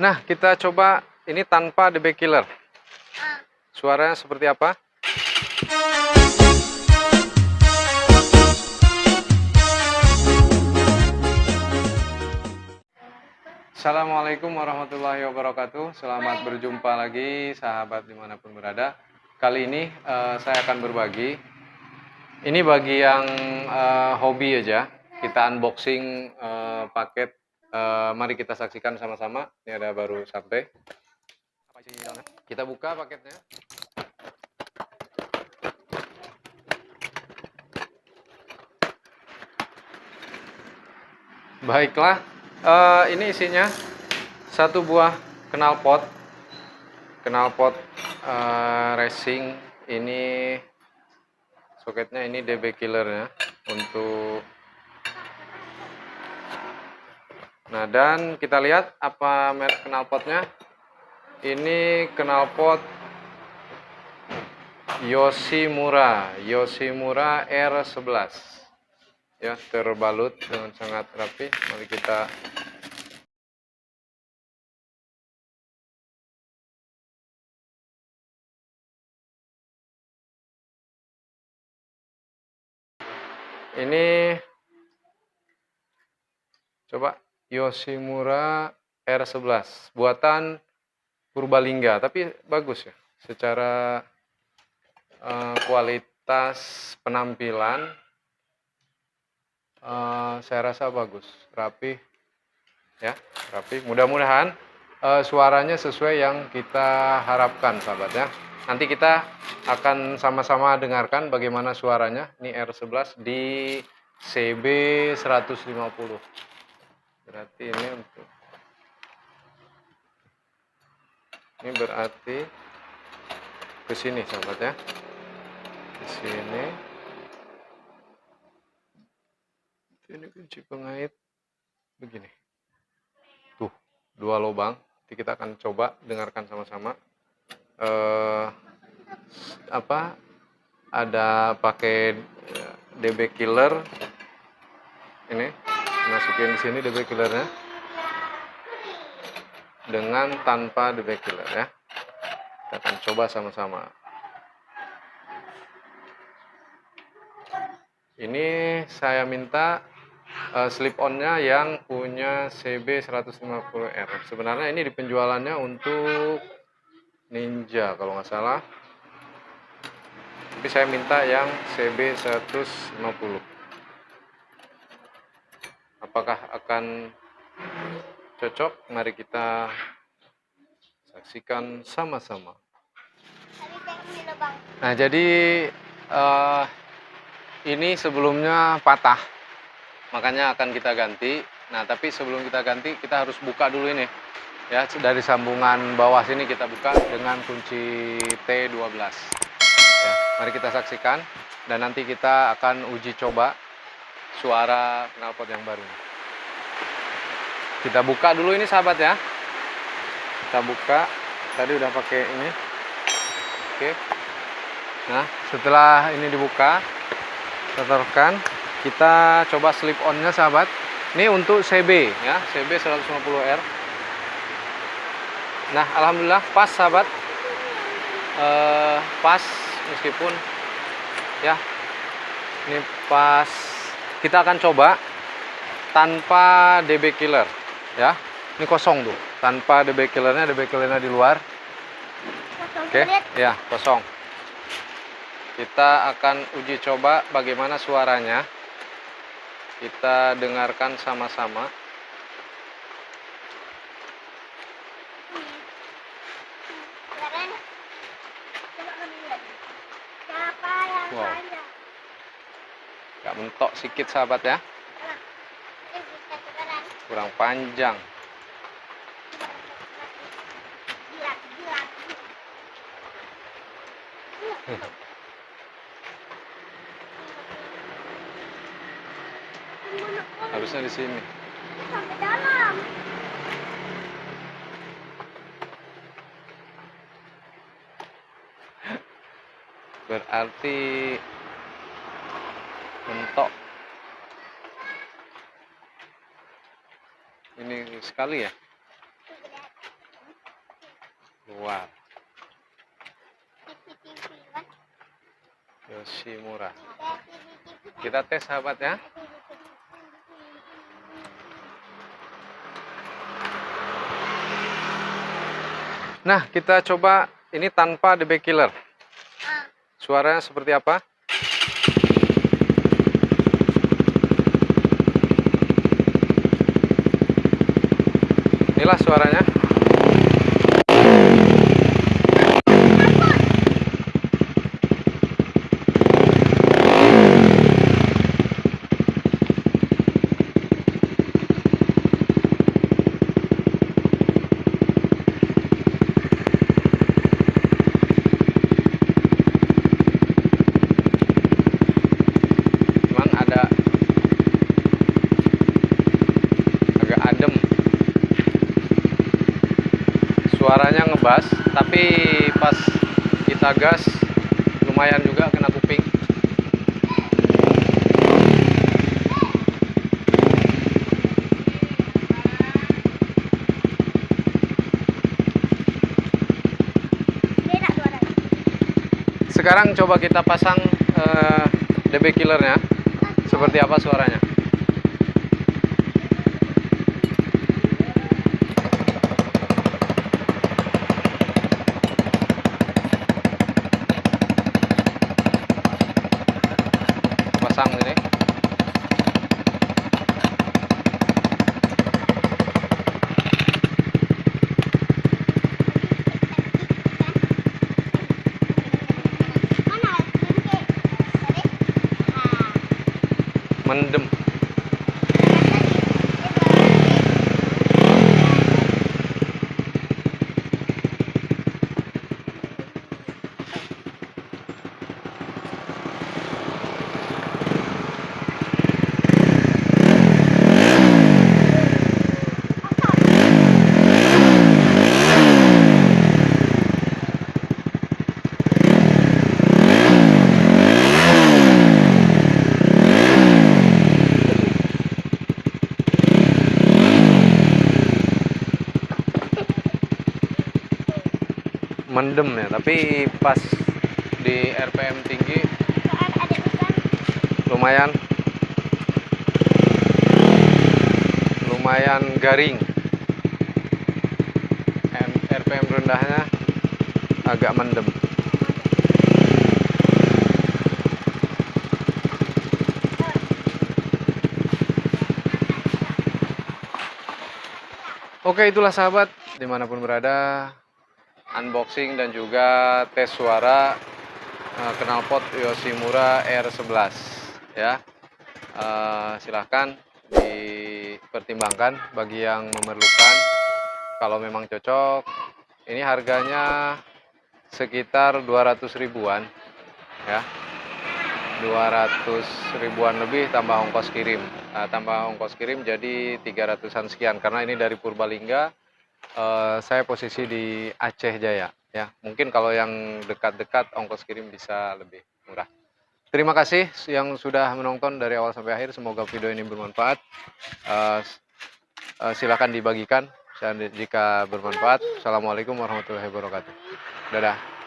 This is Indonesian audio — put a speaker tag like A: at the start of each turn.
A: Nah, kita coba ini tanpa DB killer. Suaranya seperti apa? Assalamualaikum warahmatullahi wabarakatuh. Selamat berjumpa lagi sahabat dimanapun berada. Kali ini saya akan berbagi. Ini bagi yang hobi aja. Kita unboxing paket. Mari kita saksikan sama-sama. Ini ada baru sampai. Kita buka paketnya. Baiklah, ini isinya satu buah knalpot racing. Ini soketnya, ini DB killernya untuk. Nah, dan kita lihat apa merek knalpotnya. Ini knalpot Yoshimura R11 ya, terbalut dengan sangat rapi. Mari kita ini coba Yoshimura R11 buatan Purbalingga, tapi bagus ya secara kualitas penampilan. Saya rasa bagus, rapi ya, rapi. Mudah-mudahan suaranya sesuai yang kita harapkan, sahabat ya. Nanti kita akan sama-sama dengarkan bagaimana suaranya. Ini R11 di CB 150. Berarti ini untuk berarti ke sini, sahabat ya. Ke sini. Ini kunci pengait begini. Tuh, 2 lubang. Nanti kita akan coba dengarkan sama-sama. Ada pakai DB killer. Ini masukin di sini DB killernya. Dengan tanpa DB killer ya. Kita akan coba sama-sama. Ini saya minta slip on-nya yang punya CB 150R. Sebenarnya ini di penjualannya untuk Ninja kalau nggak salah. Tapi saya minta yang CB 150. Apakah akan cocok? Mari kita saksikan sama-sama. Nah, jadi ini sebelumnya patah, makanya akan kita ganti. Nah, tapi sebelum kita ganti, kita harus buka dulu ini ya, dari sambungan bawah sini kita buka dengan kunci T12 ya. Mari kita saksikan dan nanti kita akan uji coba suara knalpot yang baru. Kita buka dulu ini, sahabat ya. Kita buka, tadi udah pakai ini. Oke. Nah, setelah ini dibuka, setorkan, kita coba slip on-nya, sahabat. Ini untuk CB ya, CB 150R. Nah, alhamdulillah pas, sahabat. Pas meskipun ya, ini pas. Kita akan coba tanpa DB killer ya. Ini kosong tuh, tanpa DB killernya di luar. Oke, ya, kosong. Kita akan uji coba bagaimana suaranya. Kita dengarkan sama-sama. Wow. Gak mentok sedikit, sahabat ya. Kurang panjang. Harusnya di sini.
B: Sampai dalam.
A: Berarti mentok. Ini sekali ya. luar.
B: TV kan.
A: Yoshimura. Kita tes sahabat ya. Nah, kita coba ini tanpa DB killer.
B: Ah,
A: Suaranya seperti apa? Inilah suaranya. Cuman ada agak adem. Suaranya ngebas, tapi pas kita gas lumayan juga kena kuping.
B: beda suaranya.
A: Sekarang coba kita pasang DB killernya. Seperti apa suaranya? Pasang ini.
B: Mana? Tadi. Ah.
A: Mendem. Mendem ya, tapi pas di RPM tinggi
B: Ada ikan.
A: lumayan garing. RPM rendahnya agak mendem. Oke, itulah sahabat dimanapun berada, unboxing dan juga tes suara knalpot Yoshimura R11 ya. Silahkan dipertimbangkan bagi yang memerlukan. Kalau memang cocok, ini harganya sekitar 200 ribuan ya. 200 ribuan lebih tambah ongkos kirim. Tambah ongkos kirim jadi 300-an sekian karena ini dari Purbalingga. Saya posisi di Aceh Jaya ya. Mungkin kalau yang dekat-dekat ongkos kirim bisa lebih murah. Terima kasih yang sudah menonton dari awal sampai akhir. Semoga video ini bermanfaat. Silakan dibagikan jika bermanfaat. Assalamualaikum warahmatullahi wabarakatuh. Dadah.